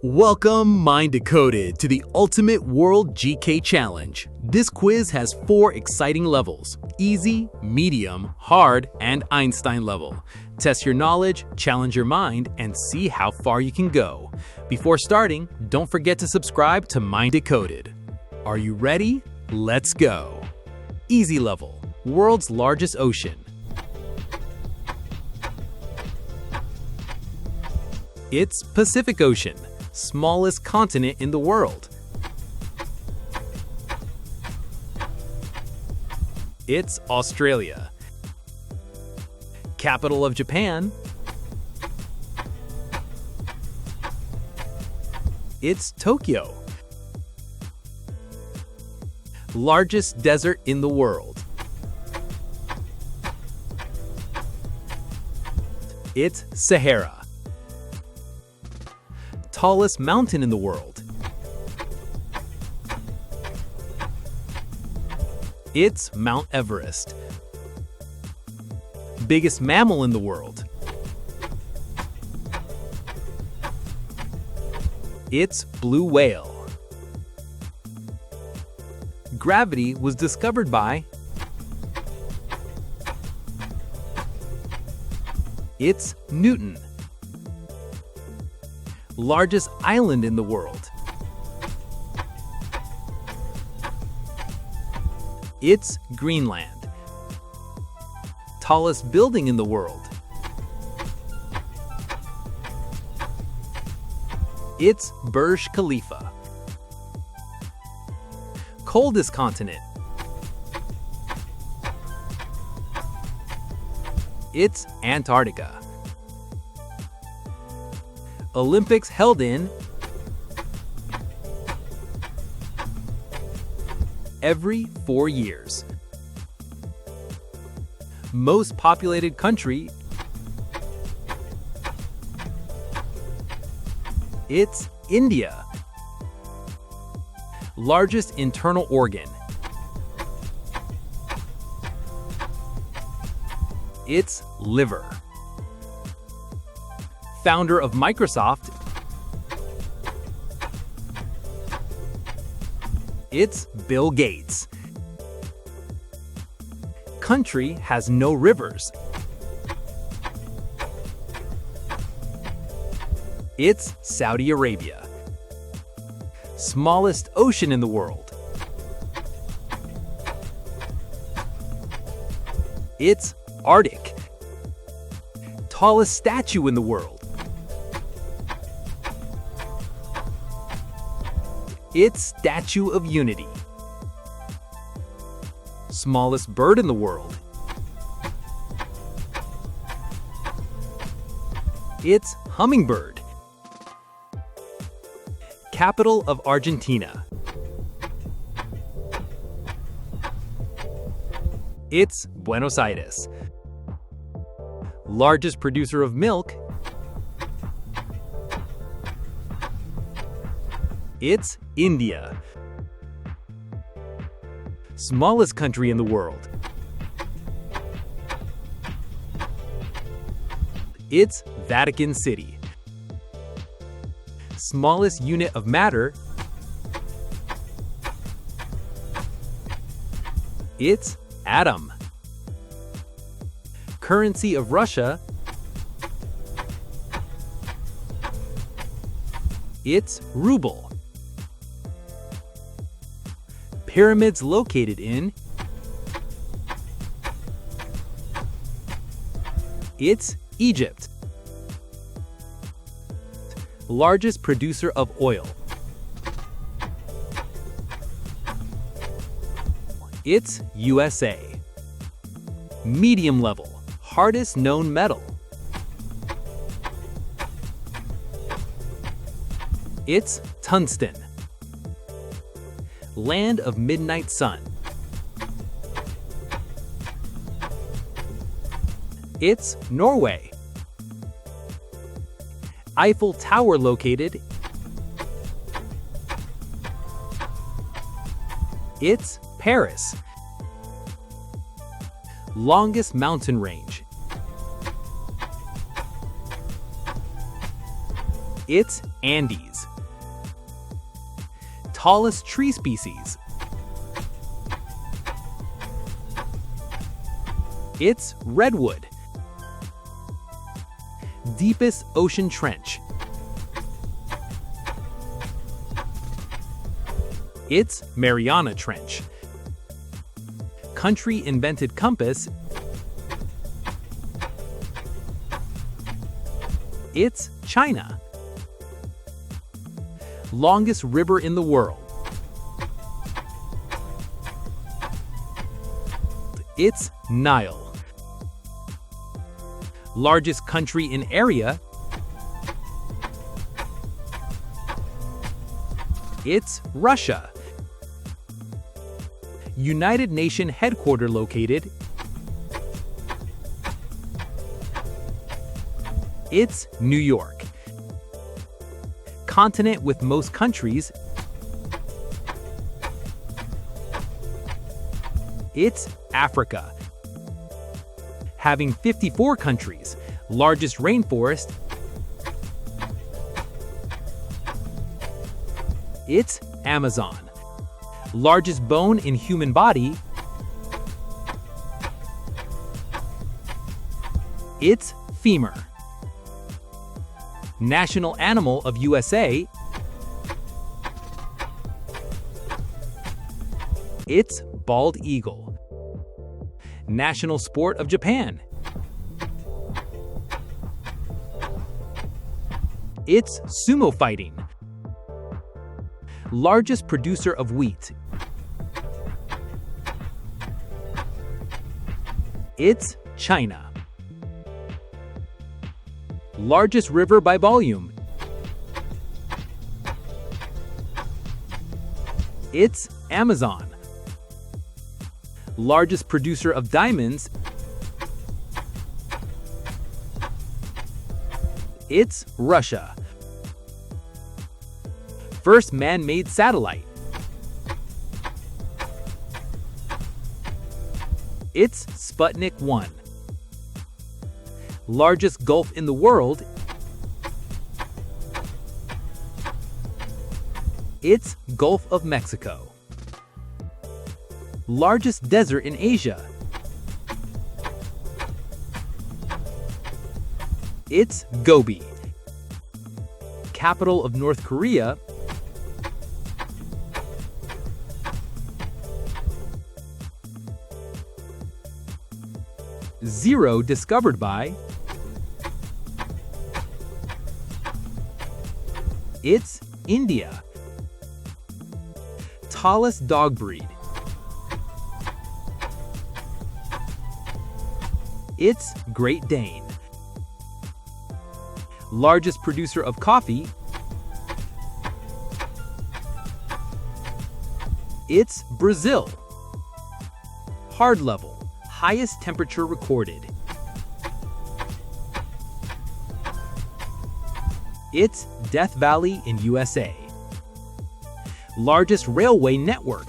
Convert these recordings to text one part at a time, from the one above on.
Welcome, Mind Decoded, to the Ultimate World GK Challenge. This quiz has 4 exciting levels: easy, medium, hard, and Einstein level. Test your knowledge, challenge your mind, and see how far you can go. Before starting, don't forget to subscribe to Mind Decoded. Are you ready? Let's go. Easy level, world's largest ocean. It's Pacific Ocean, smallest continent in the world. It's Australia. Capital of Japan. It's Tokyo. Largest desert in the world. It's Sahara. Tallest mountain in the world. It's Mount Everest. Biggest mammal in the world. It's blue whale. Gravity was discovered by. It's Newton. Largest island in the world. It's Greenland. Tallest building in the world. It's Burj Khalifa. Coldest continent. It's Antarctica. Olympics held in. Every 4 years. Most populated country. It's India. Largest internal organ. It's liver. Founder of Microsoft. It's Bill Gates. Country has no rivers. It's Saudi Arabia. Smallest ocean in the world. It's Arctic. Tallest statue in the world. It's Statue of Unity. Smallest bird in the world. It's hummingbird. Capital of Argentina. It's Buenos Aires. Largest producer of milk. It's India. Smallest country in the world. It's Vatican City. Smallest unit of matter. It's atom. Currency of Russia. It's ruble. Pyramids located in. It's Egypt. Largest producer of oil. It's USA. Medium level, hardest known metal. It's tungsten. Land of midnight sun. It's Norway. Eiffel Tower located. It's Paris. Longest mountain range. It's Andes. Tallest tree species. It's redwood. Deepest ocean trench. It's Mariana Trench. Country invented compass. It's China. Longest river in the world. It's Nile. Largest country in area. It's Russia. United Nations headquarters located. It's New York. Continent with most countries. It's Africa. Having 54 countries. Largest rainforest. It's Amazon. Largest bone in human body. It's femur. National animal of USA. It's bald eagle. National sport of Japan. It's sumo fighting. Largest producer of wheat. It's China. Largest river by volume. It's Amazon. Largest producer of diamonds. It's Russia. First man-made satellite. It's Sputnik 1. Largest gulf in the world. It's Gulf of Mexico. Largest desert in Asia. It's Gobi. Capital of North Korea. Zero discovered by. It's India. Tallest dog breed. It's Great Dane. Largest producer of coffee. It's Brazil. Hard level. Highest temperature recorded. It's Death Valley in USA. Largest railway network.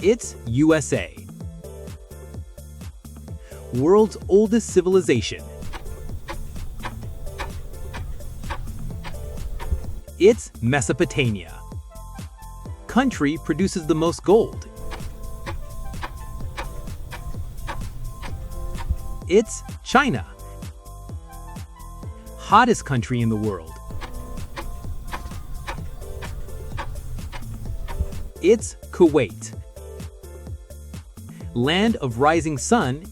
It's USA. World's oldest civilization. It's Mesopotamia. Country produces the most gold. It's China. Hottest country in the world. It's Kuwait. Land of rising sun.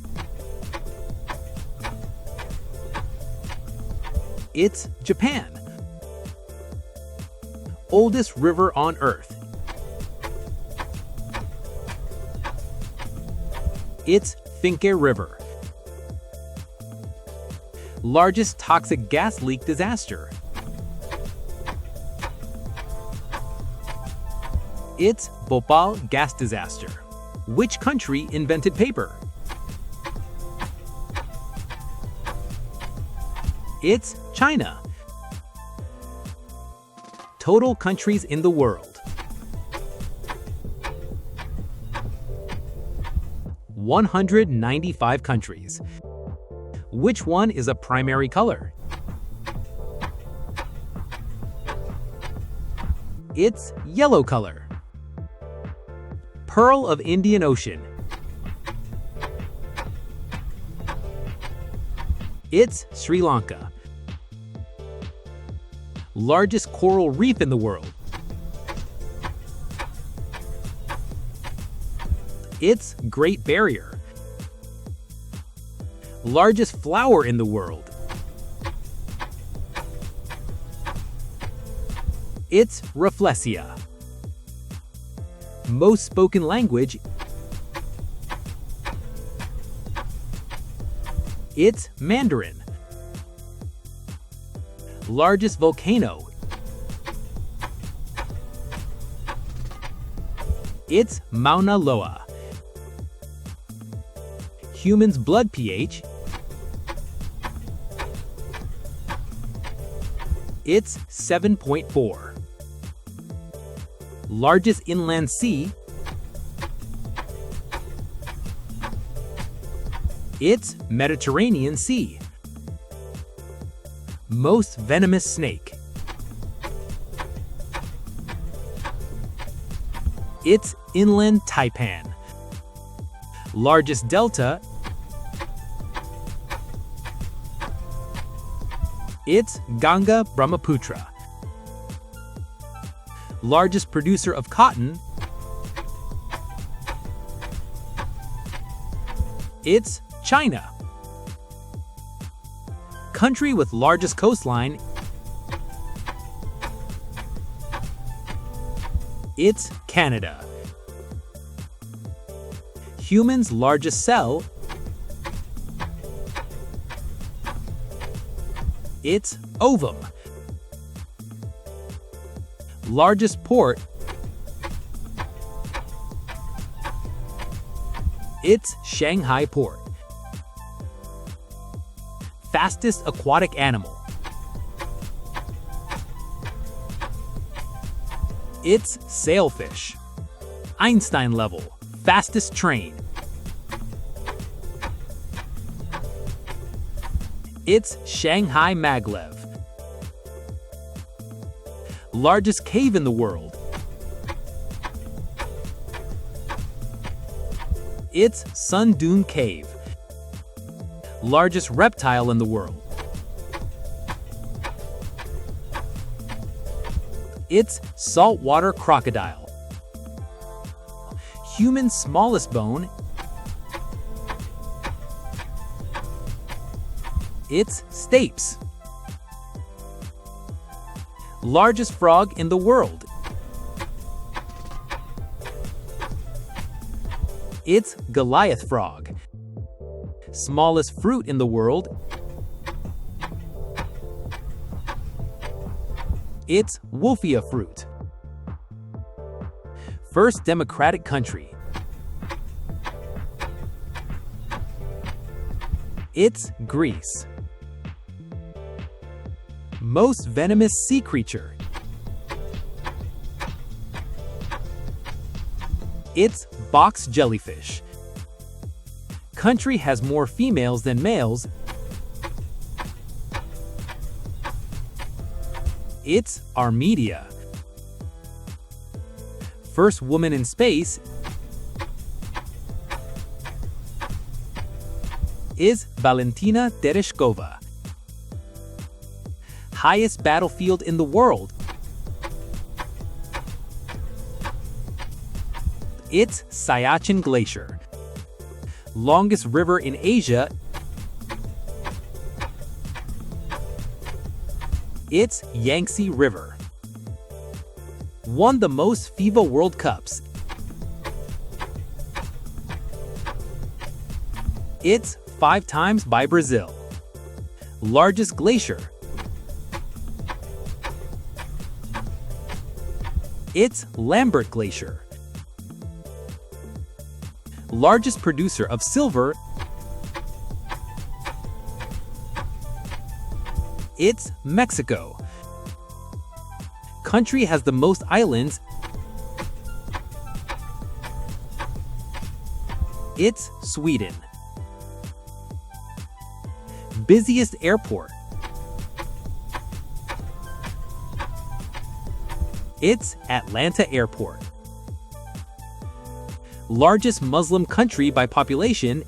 It's Japan. Oldest river on Earth. It's Finke River. Largest toxic gas leak disaster. It's Bhopal gas disaster. Which country invented paper? It's China. Total countries in the world. 195 countries. Which one is a primary color? It's yellow color. Pearl of Indian Ocean. It's Sri Lanka. Largest coral reef in the world. It's Great Barrier. Largest flower in the world. It's Rafflesia. Most spoken language. It's Mandarin. Largest volcano. It's Mauna Loa. Human's blood pH. It's 7.4. Largest inland sea. It's Mediterranean Sea. Most venomous snake. It's inland taipan. Largest delta. It's Ganga Brahmaputra. Largest producer of cotton. It's China. Country with largest coastline. It's Canada. Human's largest cell. It's ovum. Largest port. It's Shanghai Port. Fastest aquatic animal. It's sailfish. Einstein level. Fastest train. It's Shanghai Maglev. Largest cave in the world. It's Sun Dune Cave. Largest reptile in the world. It's saltwater crocodile. Human's smallest bone. It's stapes. Largest frog in the world. It's Goliath frog. Smallest fruit in the world. It's Wolfia fruit. First democratic country. It's Greece. Most venomous sea creature. It's box jellyfish. Country has more females than males. It's Armenia. First woman in space is Valentina Tereshkova. Highest battlefield in the world. It's Siachen Glacier. Longest river in Asia. It's Yangtze River. Won the most FIFA World Cups. It's 5 times by Brazil. Largest glacier. It's Lambert Glacier. Largest producer of silver. It's Mexico. Country has the most islands. It's Sweden. Busiest airport. It's Atlanta Airport. Largest Muslim country by population.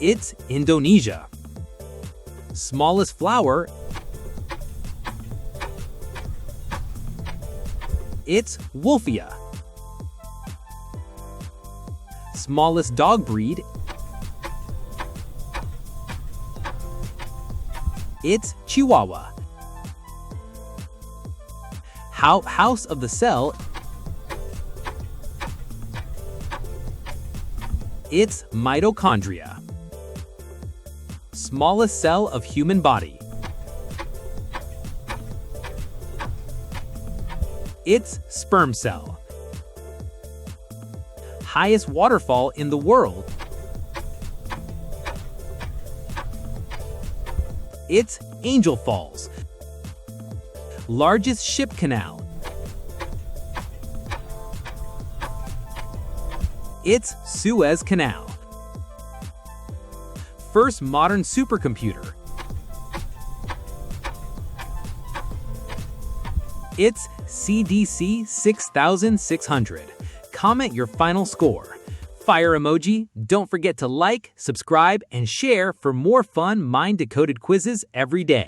It's Indonesia. Smallest flower. It's Wolfia. Smallest dog breed. It's Chihuahua. House of the cell. It's mitochondria. Smallest cell of human body. It's sperm cell. Highest waterfall in the world. It's Angel Falls. Largest ship canal. It's Suez Canal. First modern supercomputer. It's CDC 6600. Comment your final score. Fire emoji. Don't forget to like, subscribe, and share for more fun mind-decoded quizzes every day.